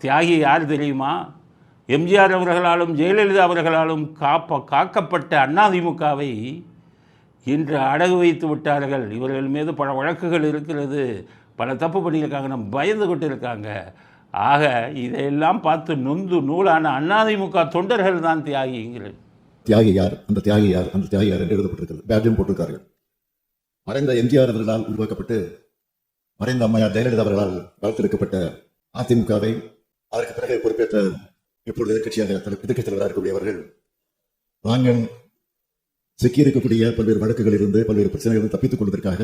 தியாகி யார் தெரியுமா? எம்ஜிஆர் அவர்களாலும் ஜெயலலிதா அவர்களாலும் காக்கப்பட்ட அதிமுகவை இன்று அடகு வைத்து விட்டார்கள். இவர்கள் மீது பல வழக்குகள் இருக்கிறது, பல தப்பு பண்ணியிருக்காங்க, நம்ம பயந்து கொண்டு இருக்காங்க. ஆக இதையெல்லாம் பார்த்து நொந்து நூலான அதிமுக தொண்டர்கள் தான் தியாகிங்கிறது. தியாகி யார், அந்த தியாகி யார், அந்த தியாகி யார் என்று எழுதப்பட்டிருக்கிறது. பேட்ஜும் போட்டிருக்கார்கள். மறைந்த எம்ஜிஆர் அவர்களால் உருவாக்கப்பட்டு மறைந்த அம்மையார் ஜெயலலிதா அவர்களால் வளர்த்தெடுக்கப்பட்ட அதிமுகவை அதற்கு பிறகு பொறுப்பேற்ற இப்பொழுது எதிர்கட்சியாக தலைவராக இருக்கக்கூடியவர்கள் தாங்கள் சிக்கியிருக்கக்கூடிய பல்வேறு வழக்குகளில் இருந்து பல்வேறு பிரச்சனைகளில் தப்பித்துக் கொள்வதற்காக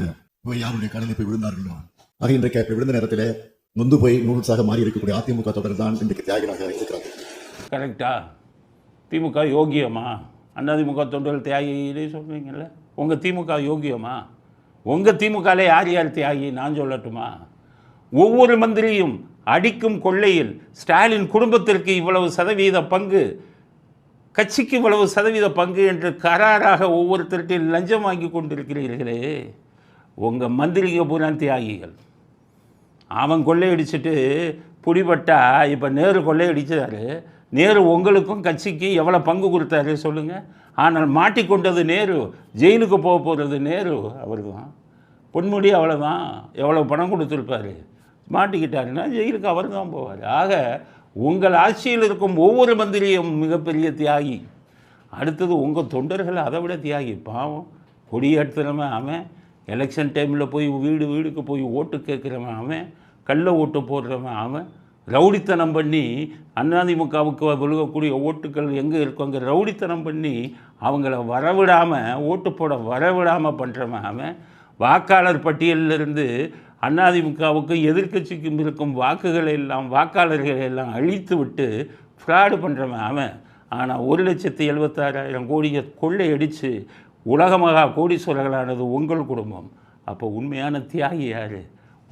யாருடைய கடலில் போய் விழுந்தார்களோ ஆக இன்றைக்கு விழுந்த நேரத்தில் நொந்து போய் நூல்ஸாக மாறி இருக்கக்கூடிய அதிமுக தொடர் தான் இன்றைக்கு தியாகிகளாக இருக்கிறார்கள். கரெக்டா? திமுக யோகியமா? அதிமுக தொண்டர்கள் தியாகிகளே சொல்றீங்கல்ல, உங்க திமுக யோகியமா? உங்க திமுகலே யார் யார் தியாகி நான் சொல்லட்டுமா? ஒவ்வொரு மந்திரியும் அடிக்கும் கொள்ளையில் ஸ்டாலின் குடும்பத்திற்கு இவ்வளவு சதவீத பங்கு, கட்சிக்கு இவ்வளவு சதவீத பங்கு என்று கராராக ஒவ்வொருத்தருக்கும் லஞ்சம் வாங்கி கொண்டிருக்கிறீர்களே. உங்கள் மந்திரிங்க பூரா தியாகிகள். அவன் கொள்ளையடிச்சிட்டு பிடிபட்டா, இப்போ நேரு கொள்ளையடிச்சாரு, நேரு உங்களுக்கும் கட்சிக்கு எவ்வளோ பங்கு கொடுத்தாரு சொல்லுங்கள். ஆனால் மாட்டிக்கொண்டது நேரு, ஜெயிலுக்கு போக போகிறது நேரு அவர் தான். பொன்முடி அவ்வளோதான், எவ்வளோ பணம் கொடுத்துருப்பாரு, மாட்டிக்கிட்டாருன்னா ஜெயிலுக்கு அவர் தான் போவார். ஆக உங்கள் ஆட்சியில் இருக்கும் ஒவ்வொரு மந்திரியும் மிகப்பெரிய தியாகி. அடுத்தது உங்கள் தொண்டர்கள் அதை விட தியாகி. பாவம், கொடியேற்றுறவன் அவன், எலெக்ஷன் டைமில் போய் வீடு வீடுக்கு போய் ஓட்டு கேட்குறவன் அவன், கள்ள ஓட்டு போடுறவன் அவன், ரவுடித்தனம் பண்ணி அதிமுகவுக்கு விழுகக்கூடிய ஓட்டுக்கள் எங்கே இருக்கோங்க ரவுடித்தனம் பண்ணி அவங்கள வரவிடாமல், ஓட்டு போட வரவிடாமல் பண்ணுறவன் அவன், வாக்காளர் பட்டியலிருந்து அதிமுகவுக்கு எதிர்க்கட்சிக்கும் இருக்கும் வாக்குகளை எல்லாம், வாக்காளர்களை எல்லாம் அழித்து விட்டு ஃப்ராடு பண்ணுறவன் அவன். ஆனால் 1,76,000 கோடியை கொள்ளையடித்து உலகமகா கோடீஸ்வரர்களானது உங்கள் குடும்பம். அப்போ உண்மையான தியாகி யார்?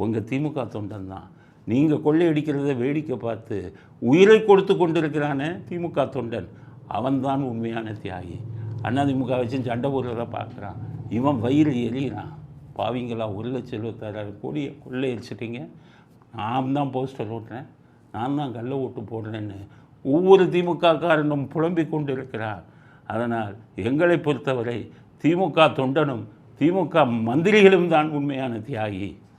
உங்கள் திமுக தொண்டன் தான். நீங்கள் கொள்ளையடிக்கிறத வேடிக்கை பார்த்து உயிரை கொடுத்து கொண்டிருக்கிறானே திமுக தொண்டன், அவன்தான் உண்மையான தியாகி. அதிமுக வச்சு சண்டை போடுறத பார்க்குறான், இவன் வயிறு எரியிறான். பாவிங்களா, 1,76,000 கோடியை கொள்ளையடிச்சிட்டிங்க, நான் தான் போஸ்டர் ஓட்டுறேன், நான் தான் கள்ள ஓட்டு போடுறேன்னு ஒவ்வொரு திமுககாரனும் புலம்பிக் கொண்டு இருக்கிறார். அதனால் எங்களை பொறுத்தவரை திமுக தொண்டனும் திமுக மந்திரிகளும் தான் உண்மையான தியாகி.